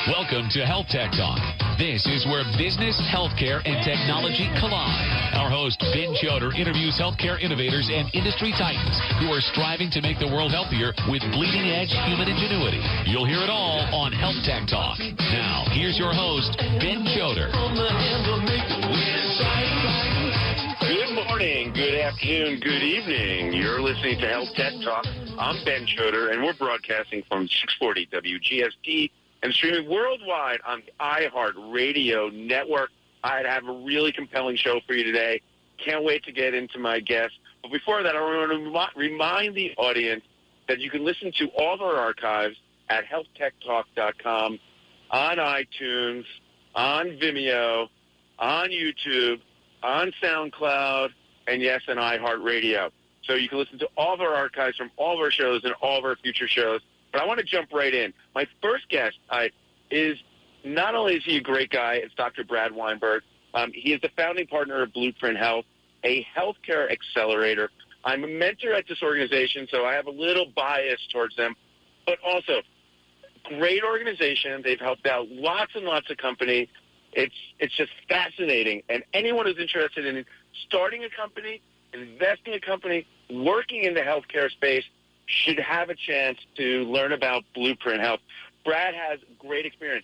Welcome to HealthTech Talk. This is where business, healthcare, and technology collide. Our host, Ben Chodor, interviews healthcare innovators and industry titans who are striving to make the world healthier with bleeding-edge human ingenuity. You'll hear it all on HealthTech Talk. Now, here's your host, Ben Chodor. Good morning, good afternoon, good evening. You're listening to HealthTech Talk. I'm Ben Chodor, and we're broadcasting from 640 WGST and streaming worldwide on the iHeartRadio network. I have a really compelling show for you today. Can't wait to get into my guests. But before that, I want to remind the audience that you can listen to all of our archives at healthtechtalk.com, on iTunes, on Vimeo, on YouTube, on SoundCloud, and yes, on iHeartRadio. So you can listen to all of our archives from all of our shows and all of our future shows. But I want to jump right in. My first guest is not only is he a great guy, it's Dr. Brad Weinberg. He is the founding partner of Blueprint Health, a healthcare accelerator. I'm a mentor at this organization, so I have a little bias towards them. But also, great organization. They've helped out lots and lots of companies. It's just fascinating. And anyone who's interested in starting a company, investing in a company, working in the healthcare space, should have a chance to learn about Blueprint Health. Brad has great experience.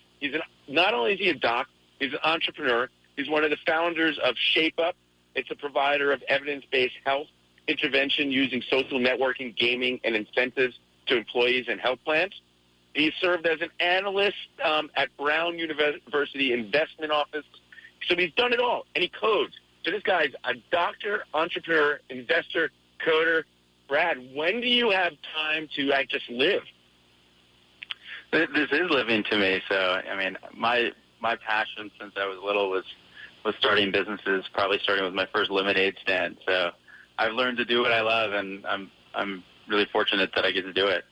Not only is he a doc, he's an entrepreneur. He's one of the founders of Shape Up. It's a provider of evidence-based health intervention using social networking, gaming, and incentives to employees and health plans. He served as an analyst at Brown University Investment Office. So he's done it all, and he codes. So this guy's a doctor, entrepreneur, investor, coder. Brad, when do you have time to just live? This is living to me. So, I mean, my passion since I was little was starting businesses, probably starting with my first lemonade stand. So I've learned to do what I love, and I'm really fortunate that I get to do it.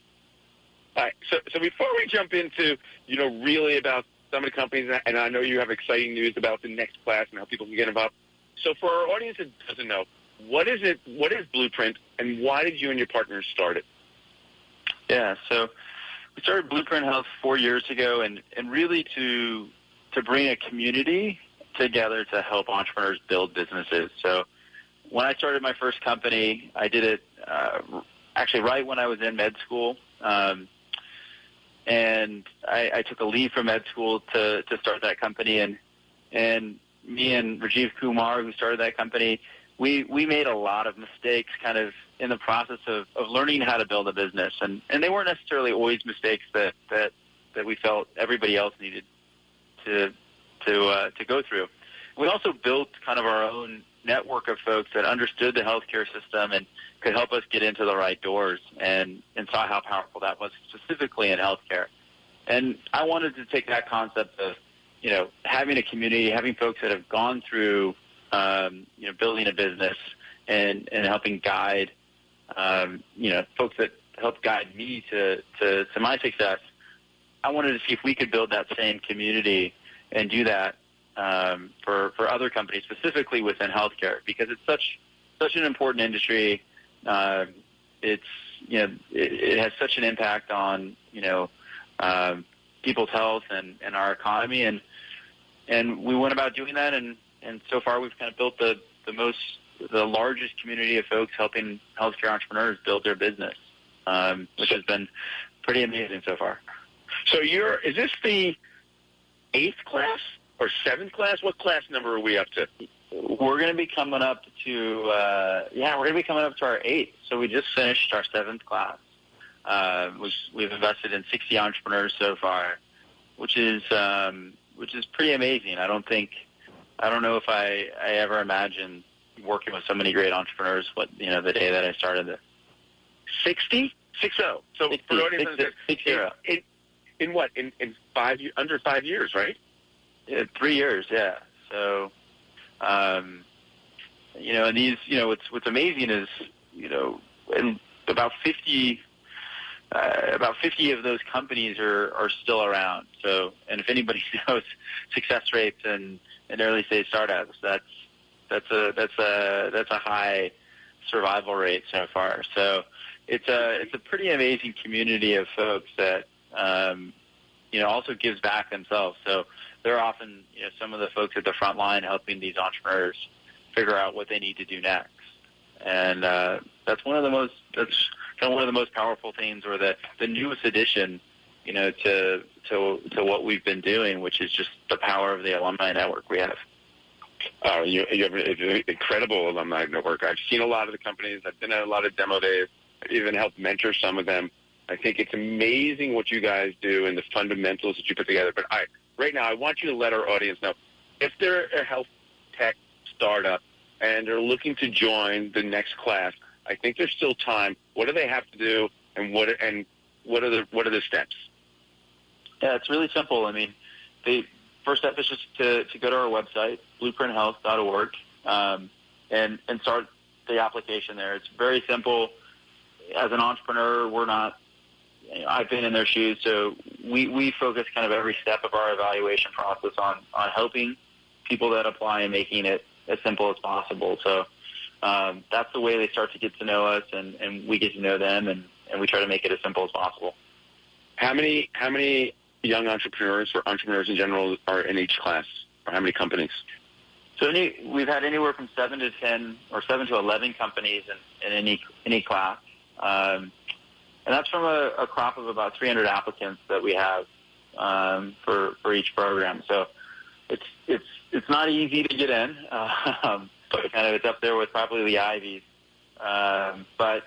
All right. So before we jump into, really about some of the companies, and I know you have exciting news about the next class and how people can get involved. So for our audience that doesn't know, what is it? What is Blueprint, and why did you and your partners start it? Yeah, so we started Blueprint Health 4 years ago, and really to bring a community together to help entrepreneurs build businesses. So when I started my first company, I did it actually right when I was in med school. And I took a leave from med school to start that company, and me and Rajiv Kumar, who started that company, we made a lot of mistakes kind of in the process of learning how to build a business, and they weren't necessarily always mistakes that we felt everybody else needed to go through. We also built kind of our own network of folks that understood the healthcare system and could help us get into the right doors, and saw how powerful that was specifically in healthcare. And I wanted to take that concept of, having a community, having folks that have gone through, building a business and helping guide, folks that helped guide me to my success. I wanted to see if we could build that same community and do that for other companies, specifically within healthcare, because it's such an important industry. It has such an impact on people's health and our economy, and we went about doing that, and so far we've kind of built the largest community of folks helping healthcare entrepreneurs build their business, which has been pretty amazing so far. So is this the 8th class or 7th class? What class number are we up to? We're going to be coming up to our 8th. So we just finished our 7th class. We've invested in 60 entrepreneurs so far, which is pretty amazing. I don't know if I ever imagined working with so many great entrepreneurs. The day that I started this. 60? 60. So 60, for audience, 60. In what? In under 5 years, right? 3 years, yeah. So, and these, what's amazing is, and about 50 of those companies are still around. So, and if anybody knows success rates and early stage startups, that's a high survival rate so far. So it's a pretty amazing community of folks that also gives back themselves. So they're often, some of the folks at the front line helping these entrepreneurs figure out what they need to do next. And that's one of the most powerful things, or the newest addition, to what we've been doing, which is just the power of the alumni network we have. You have an incredible alumni network. I've seen a lot of the companies. I've been at a lot of demo days. I've even helped mentor some of them. I think it's amazing what you guys do and the fundamentals that you put together. But right now, I want you to let our audience know, if they're a health tech startup and they're looking to join the next class, I think there's still time. What do they have to do, and what are the steps? Yeah, it's really simple. I mean, the first step is just to go to our website, blueprinthealth.org, and start the application there. It's very simple. As an entrepreneur, we're not, I've been in their shoes, so we focus kind of every step of our evaluation process on helping people that apply and making it as simple as possible. So that's the way they start to get to know us, and we get to know them, and we try to make it as simple as possible. How many young entrepreneurs or entrepreneurs in general are in each class, or how many companies? So we've had anywhere from 7 to 10 or 7 to 11 companies in any class. And that's from a crop of about 300 applicants that we have for each program. So it's not easy to get in, but kind of it's up there with probably the Ivies. But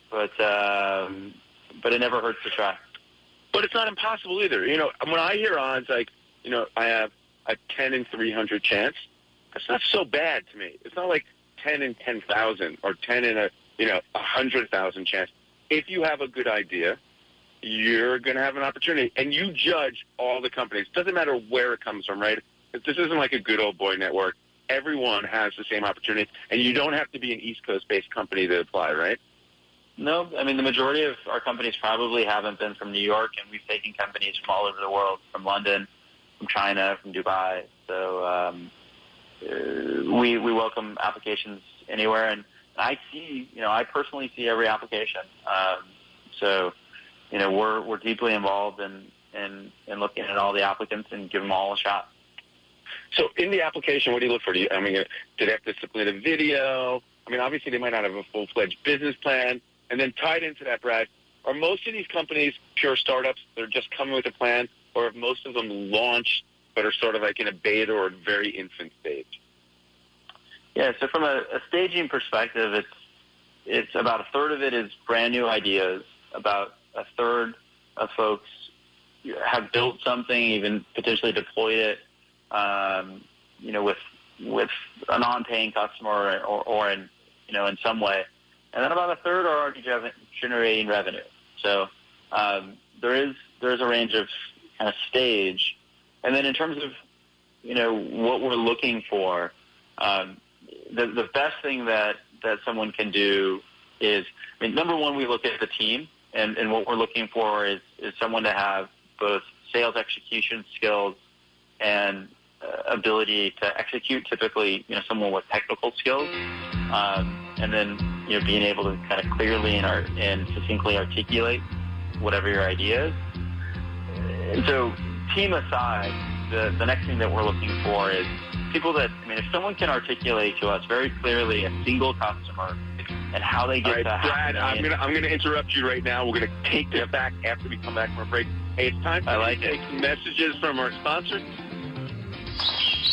it never hurts to try. But it's not impossible either. When I hear odds like, I have a 10 in 300 chance, that's not so bad to me. It's not like 10 in 10,000 or 10 in a 100,000 chance. If you have a good idea, you're going to have an opportunity. And you judge all the companies. It doesn't matter where it comes from, right? This isn't like a good old boy network. Everyone has the same opportunity. And you don't have to be an East Coast-based company to apply, right? No, I mean, the majority of our companies probably haven't been from New York, and we've taken companies from all over the world, from London, from China, from Dubai. So we welcome applications anywhere, and I personally see every application. So we're deeply involved in looking at all the applicants and give them all a shot. So in the application, what do you look for? Do they have to submit a video? I mean, obviously they might not have a full-fledged business plan. And then tied into that, Brad, are most of these companies pure startups that are just coming with a plan, or have most of them launched but are sort of like in a beta or a very infant stage? Yeah, so from a staging perspective, it's about a third of it is brand new ideas. About a third of folks have built something, even potentially deployed it, with a non-paying customer or in some way. And then about a third are already generating revenue. So there is a range of kind of stage. And then in terms of what we're looking for, the best thing that someone can do is, number one, we look at the team, and what we're looking for is someone to have both sales execution skills and ability to execute. Typically, someone with technical skills, and then being able to kind of clearly and succinctly articulate whatever your idea is. And so, team aside, the next thing that we're looking for is people that, if someone can articulate to us very clearly a single customer and how they get to Brad, I'm going to interrupt you right now. We're going to take this back after we come back from a break. Hey, it's time to take some messages from our sponsors.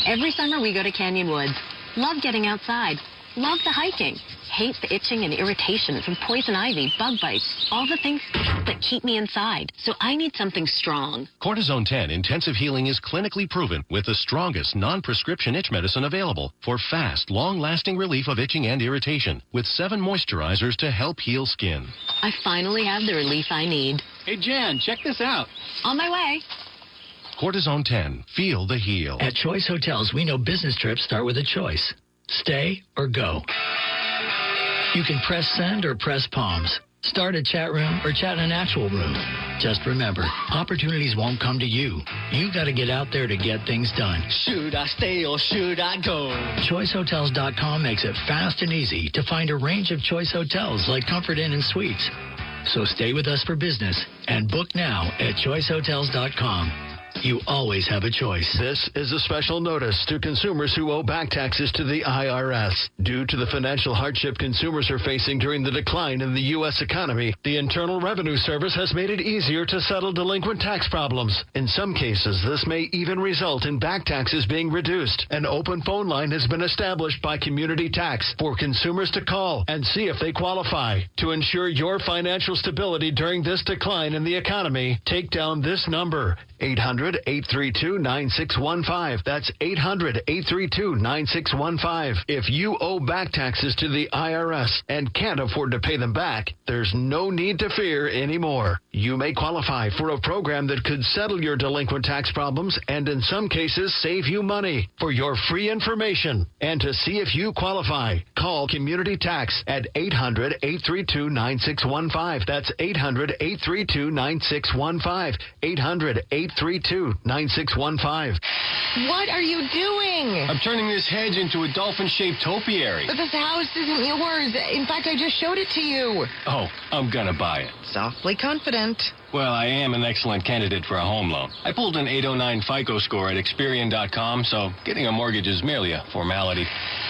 Every summer we go to Canyon Woods. Love getting outside. Love the hiking. Hate the itching and irritation from poison ivy, bug bites, all the things that keep me inside. So I need something strong. Cortisone 10 Intensive Healing is clinically proven with the strongest non-prescription itch medicine available for fast, long-lasting relief of itching and irritation with 7 moisturizers to help heal skin. I finally have the relief I need. Hey, Jan, check this out. On my way. Cortisone 10. Feel the heal. At Choice Hotels, we know business trips start with a choice. Stay or go. You can press send or press palms. Start a chat room or chat in an actual room. Just remember, opportunities won't come to you. You got to get out there to get things done. Should I stay or should I go? ChoiceHotels.com makes it fast and easy to find a range of Choice Hotels like Comfort Inn and Suites. So stay with us for business and book now at choicehotels.com. You always have a choice. This is a special notice to consumers who owe back taxes to the IRS. Due to the financial hardship consumers are facing during the decline in the U.S. economy, the Internal Revenue Service has made it easier to settle delinquent tax problems. In some cases, this may even result in back taxes being reduced. An open phone line has been established by Community Tax for consumers to call and see if they qualify. To ensure your financial stability during this decline in the economy, take down this number, 800-832-9615. That's 800-832-9615. If you owe back taxes to the IRS and can't afford to pay them back, there's no need to fear anymore. You may qualify for a program that could settle your delinquent tax problems and in some cases save you money. For your free information and to see if you qualify, call Community Tax at 800-832-9615. That's 800-832-9615. 800-832-9615. What are you doing? I'm turning this hedge into a dolphin-shaped topiary. But this house isn't yours. In fact, I just showed it to you. Oh, I'm gonna buy it. Softly confident. Well, I am an excellent candidate for a home loan. I pulled an 809 FICO score at Experian.com, so getting a mortgage is merely a formality.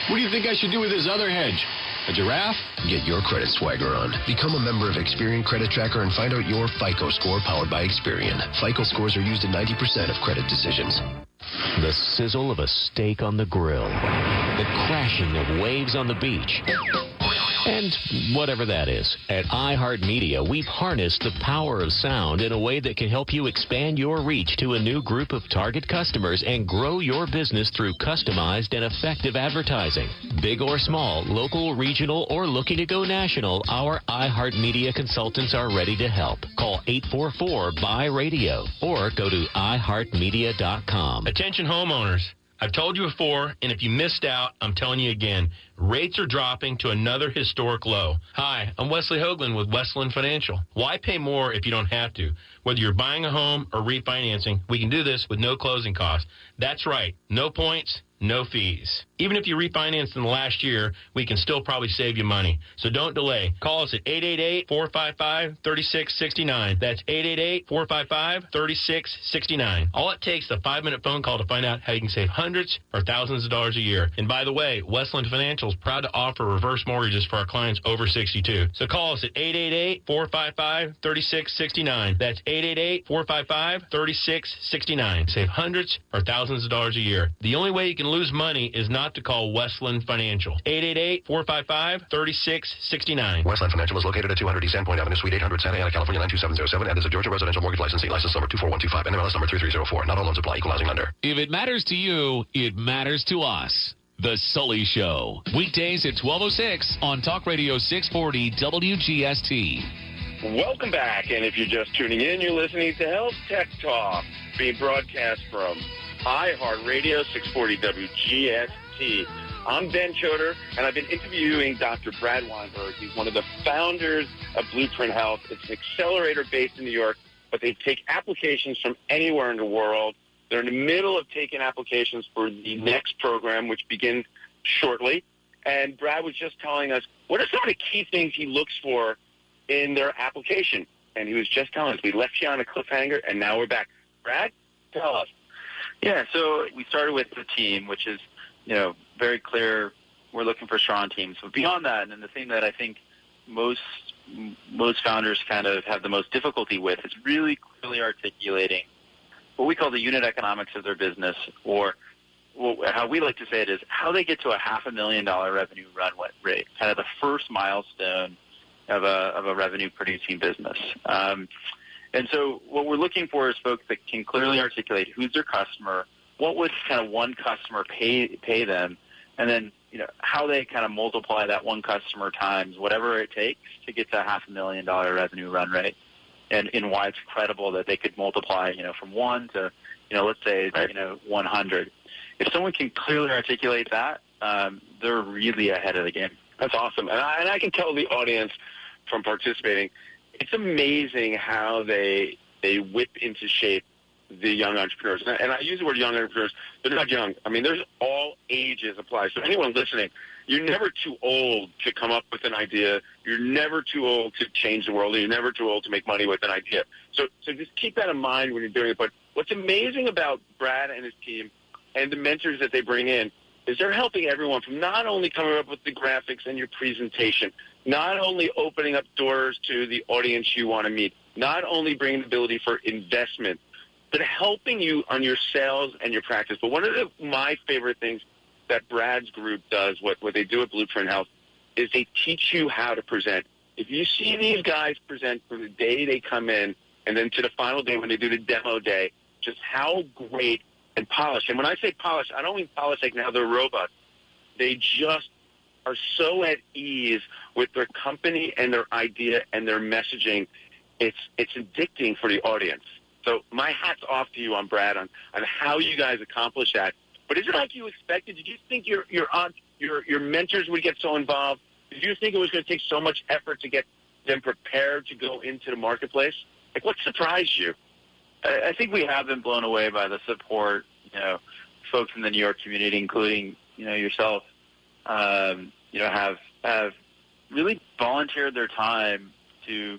What do you think I should do with this other hedge? A giraffe? Get your credit swagger on. Become a member of Experian Credit Tracker and find out your FICO score powered by Experian. FICO scores are used in 90% of credit decisions. The sizzle of a steak on the grill. The crashing of waves on the beach. And whatever that is. At iHeartMedia, we've harnessed the power of sound in a way that can help you expand your reach to a new group of target customers and grow your business through customized and effective advertising. Big or small, local, regional, or looking to go national, our iHeartMedia consultants are ready to help. Call 844-BUY-RADIO or go to iHeartMedia.com. Attention homeowners. I've told you before, and if you missed out, I'm telling you again, rates are dropping to another historic low. Hi, I'm Wesley Hoagland with Westland Financial. Why pay more if you don't have to? Whether you're buying a home or refinancing, we can do this with no closing costs. That's right, no points, no fees. Even if you refinanced in the last year, we can still probably save you money. So don't delay. Call us at 888-455-3669. That's 888-455-3669. All it takes is a 5-minute phone call to find out how you can save hundreds or thousands of dollars a year. And by the way, Westland Financial is proud to offer reverse mortgages for our clients over 62. So call us at 888-455-3669. That's 888-455-3669. Save hundreds or thousands of dollars a year. The only way you can lose money is not to call Westland Financial. 888-455-3669. Westland Financial is located at 200 East Sandpoint Avenue, Suite 800, Santa Ana, California, 92707, and is a Georgia residential mortgage licensee. License number 24125, NMLS number 3304. Not all loans apply. Equal housing lender. If it matters to you, it matters to us. The Sully Show. Weekdays at 12:06 on Talk Radio 640 WGST. Welcome back, and if you're just tuning in, you're listening to HealthTech Talk, being broadcast from iHeartRadio 640 WGST. I'm Ben Chodor, and I've been interviewing Dr. Brad Weinberg. He's one of the founders of Blueprint Health. It's an accelerator based in New York, but they take applications from anywhere in the world. They're in the middle of taking applications for the next program, which begins shortly. And Brad was just telling us, what are some of the key things he looks for in their application? And he was just telling us, we left you on a cliffhanger, and now we're back. Brad, tell us. Yeah, so we started with the team, which is, very clear. We're looking for strong teams. But beyond that, and the thing that I think most founders kind of have the most difficulty with is really clearly articulating what we call the unit economics of their business, or how we like to say it is how they get to a $500,000 revenue run rate, kind of the first milestone of a revenue-producing business. And so what we're looking for is folks that can clearly articulate who's their customer, what would kind of one customer pay them, and then how they kind of multiply that one customer times whatever it takes to get to a $500,000 revenue run rate, and why it's credible that they could multiply from 1 to let's say 100. If someone can clearly articulate that, they're really ahead of the game. That's awesome, and I can tell the audience from participating, it's amazing how they whip into shape the young entrepreneurs. And I use the word young entrepreneurs. They're not young. I mean, there's all ages apply. So anyone listening, you're never too old to come up with an idea. You're never too old to change the world. And you're never too old to make money with an idea. So just keep that in mind when you're doing it. But what's amazing about Brad and his team and the mentors that they bring in is they're helping everyone from not only coming up with the graphics and your presentation, not only opening up doors to the audience you want to meet, not only bringing the ability for investment, but helping you on your sales and your practice. But one of my favorite things that Brad's group does, what they do at Blueprint Health, is they teach you how to present. If you see these guys present from the day they come in and then to the final day when they do the demo day, just how great and polished. And when I say polished, I don't mean polished like now they're robots. They just are so at ease with their company and their idea and their messaging. It's addicting for the audience. So my hat's off to you on Brad on how you guys accomplish that. But is it like you expected? Did you think your mentors would get so involved? Did you think it was going to take so much effort to get them prepared to go into the marketplace? Like, what surprised you? I think we have been blown away by the support, folks in the New York community, including, yourself, have really volunteered their time to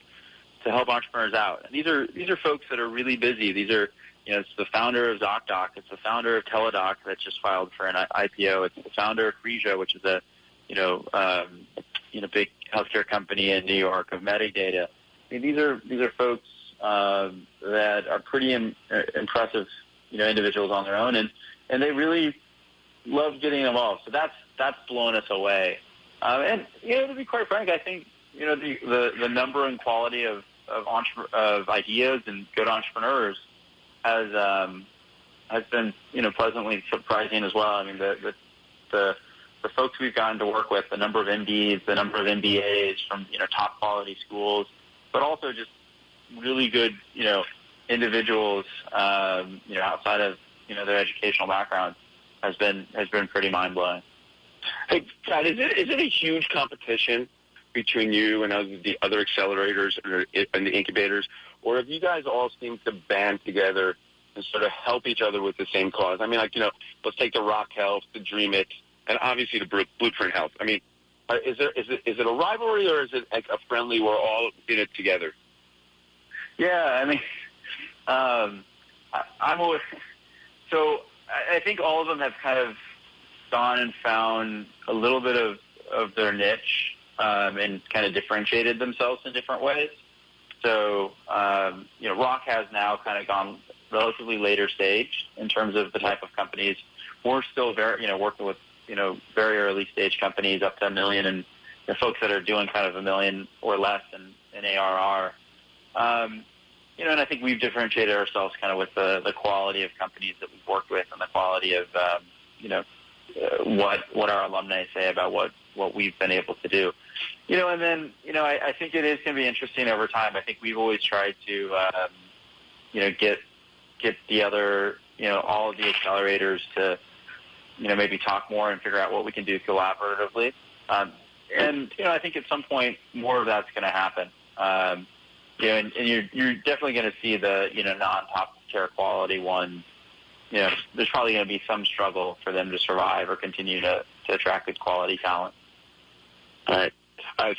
help entrepreneurs out. And these are folks that are really busy. These are, it's the founder of ZocDoc. It's the founder of Teladoc that just filed for an IPO. It's the founder of Phreesia, which is a, big healthcare company in New York, of Metadata. I mean, these are folks that are pretty impressive, individuals on their own, and they really love getting involved. So that's blown us away. And to be quite frank, I think the number and quality of ideas and good entrepreneurs has been pleasantly surprising as well. I mean, the folks we've gotten to work with, the number of MDs, the number of MBAs from top quality schools, but also just really good individuals outside of their educational background has been pretty mind blowing. Hey, Brad, is it a huge competition between you and the other accelerators and the incubators, or have you guys all seemed to band together and sort of help each other with the same cause? I mean, let's take the Rock Health, the Dream It, and obviously the Blueprint Health. I mean, is it a rivalry, or is it like a friendly, we're all in it together? Yeah, I mean, I'm always so. I think all of them have kind of gone and found a little bit of their niche and kind of differentiated themselves in different ways. So, Rock has now kind of gone relatively later stage in terms of the type of companies. We're still very, working with, very early stage companies up to $1 million, and folks that are doing kind of $1 million or less in ARR. And I think we've differentiated ourselves kind of with the quality of companies that we've worked with and the quality of, what our alumni say about what we've been able to do. And then, I think it is going to be interesting over time. I think we've always tried to, get the other, all of the accelerators to, maybe talk more and figure out what we can do collaboratively. And I think at some point more of that's going to happen. And you're definitely going to see the, non-top tier quality ones. There's probably going to be some struggle for them to survive or continue to attract good quality talent. All right.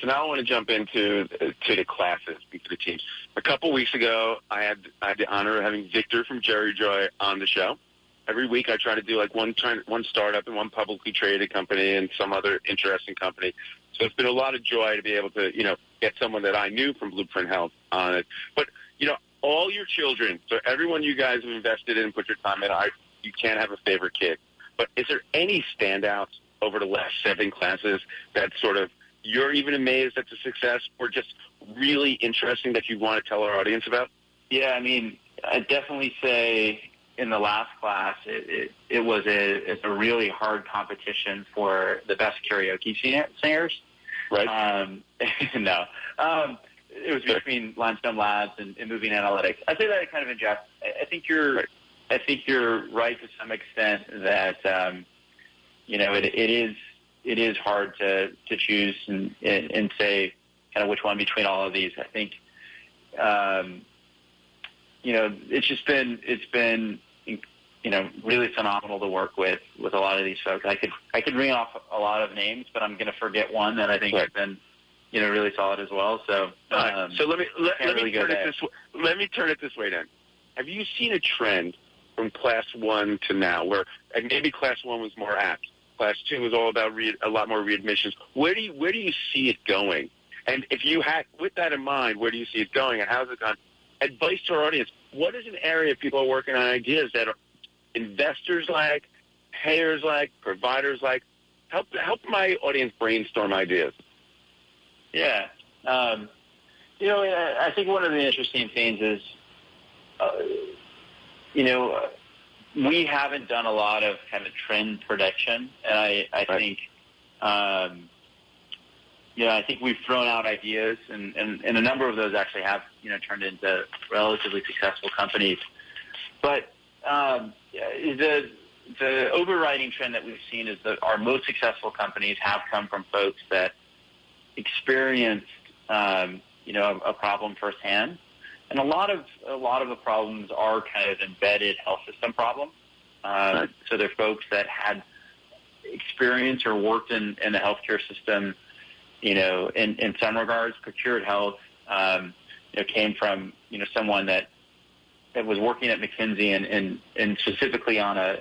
So now I want to jump into the classes, to the teams. A couple weeks ago, I had the honor of having Victor from Jerry Joy on the show. Every week I try to do like one startup and one publicly traded company and some other interesting company. So it's been a lot of joy to be able to, get someone that I knew from Blueprint Health on it. But, all your children, so everyone you guys have invested in, put your time in, you can't have a favorite kid. But is there any standouts over the last 7 classes that sort of you're even amazed at the success or just really interesting that you want to tell our audience about? Yeah, I mean, I'd definitely say in the last class, it was a really hard competition for the best karaoke singers. Right. No. It was between Limestone Labs and Moving Analytics. I say that kind of in jest. I think you're right to some extent that it is hard to choose and say kind of which one between all of these. I think it's been really phenomenal to work with a lot of these folks. I could ring off a lot of names, but I'm going to forget one that I think has been, really solid as well. So, so let me turn it this way then. Have you seen a trend from Class 1 to now where maybe Class 1 was more apt, Class 2 was all about a lot more readmissions? Where do you see it going? And if you had, with that in mind, where do you see it going and how's it gone? Advice to our audience, what is an area people are working on ideas that investors like, payers like, providers like? Help my audience brainstorm ideas. Yeah. I think one of the interesting things is, we haven't done a lot of kind of trend prediction. And I think, I think we've thrown out ideas, and a number of those actually have, turned into relatively successful companies. But the overriding trend that we've seen is that our most successful companies have come from folks that experienced, a problem firsthand. And a lot of the problems are kind of embedded health system problems. So they're folks that had experience or worked in the healthcare system, in some regards. Procured Health, came from, someone that was working at McKinsey and specifically on a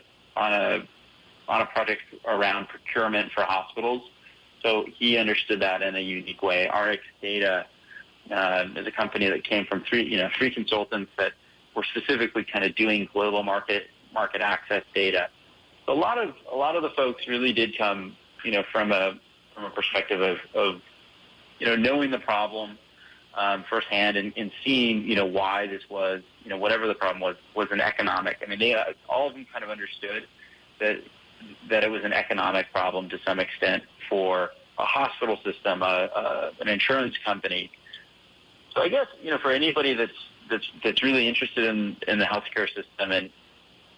project around procurement for hospitals. So he understood that in a unique way. RX Data is a company that came from three consultants that were specifically kind of doing global market access data. So a lot of the folks really did come, from a perspective of knowing the problem firsthand and seeing, why this was, whatever the problem was an economic. I mean, all of them kind of understood that it was an economic problem to some extent for a hospital system, an insurance company. So I guess, for anybody that's really interested in the healthcare system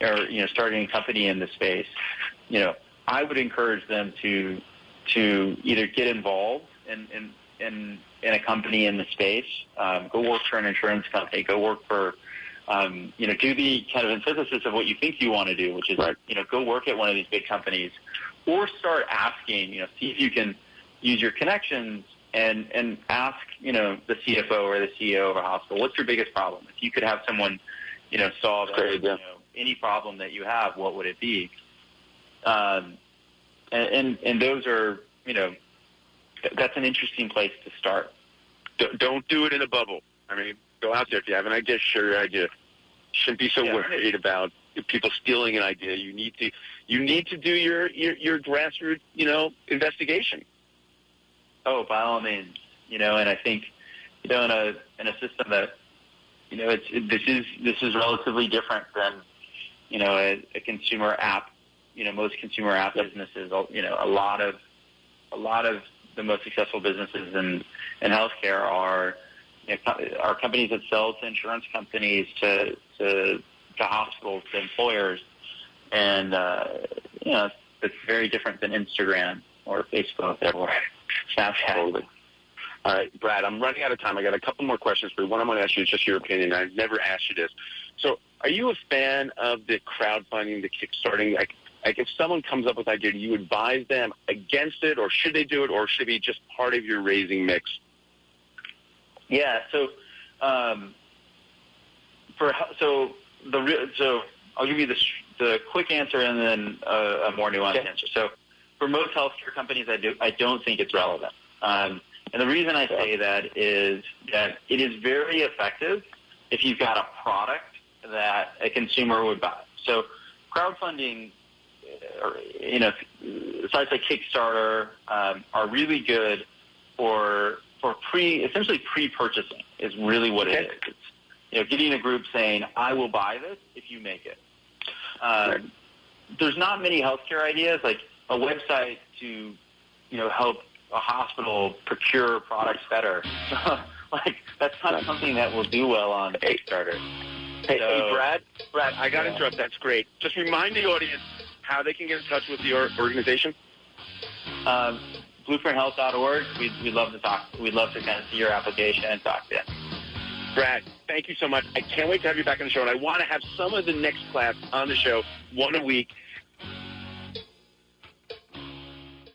or starting a company in this space, I would encourage them to either get involved in a company in the space, go work for an insurance company, go work for, do the kind of antithesis of what you think you want to do, which is, go work at one of these big companies, or start asking, see if you can use your connections and ask, the CFO or the CEO of a hospital, what's your biggest problem? If you could have someone, solve any problem that you have, what would it be? And those are, that's an interesting place to start. Don't do it in a bubble. I mean, go out there. If you have an idea, share your idea. Shouldn't be so worried about people stealing an idea. You need to do your grassroots, investigation. Oh, by all means, and I think, in a system that, this is relatively different than, a consumer app. Most consumer app businesses, a lot of the most successful businesses in healthcare are companies that sell to insurance companies, to hospitals, to employers, and it's very different than Instagram or Facebook or Snapchat. All right, Brad, I'm running out of time. I got a couple more questions for you. One I'm going to ask you is just your opinion. I've never asked you this. So are you a fan of the crowdfunding, the kickstarting? Like if someone comes up with an idea, do you advise them against it, or should they do it, or should it be just part of your raising mix? Yeah, so I'll give you the quick answer and then a more nuanced answer. So for most healthcare companies, I don't think it's relevant. And the reason I say that is that it is very effective if you've got a product that a consumer would buy. So crowdfunding, sites like Kickstarter are really good for essentially pre-purchasing is really what it is. It's getting a group saying, I will buy this if you make it. There's not many healthcare ideas like a website to help a hospital procure products better. That's not something that will do well on Kickstarter. Hey, Brad, I got to interrupt. That's great. Just remind the audience how they can get in touch with your organization. Blueprinthealth.org. We'd love to talk. We'd love to kind of see your application and talk to you. Brad, thank you so much. I can't wait to have you back on the show, and I want to have some of the next class on the show, one a week.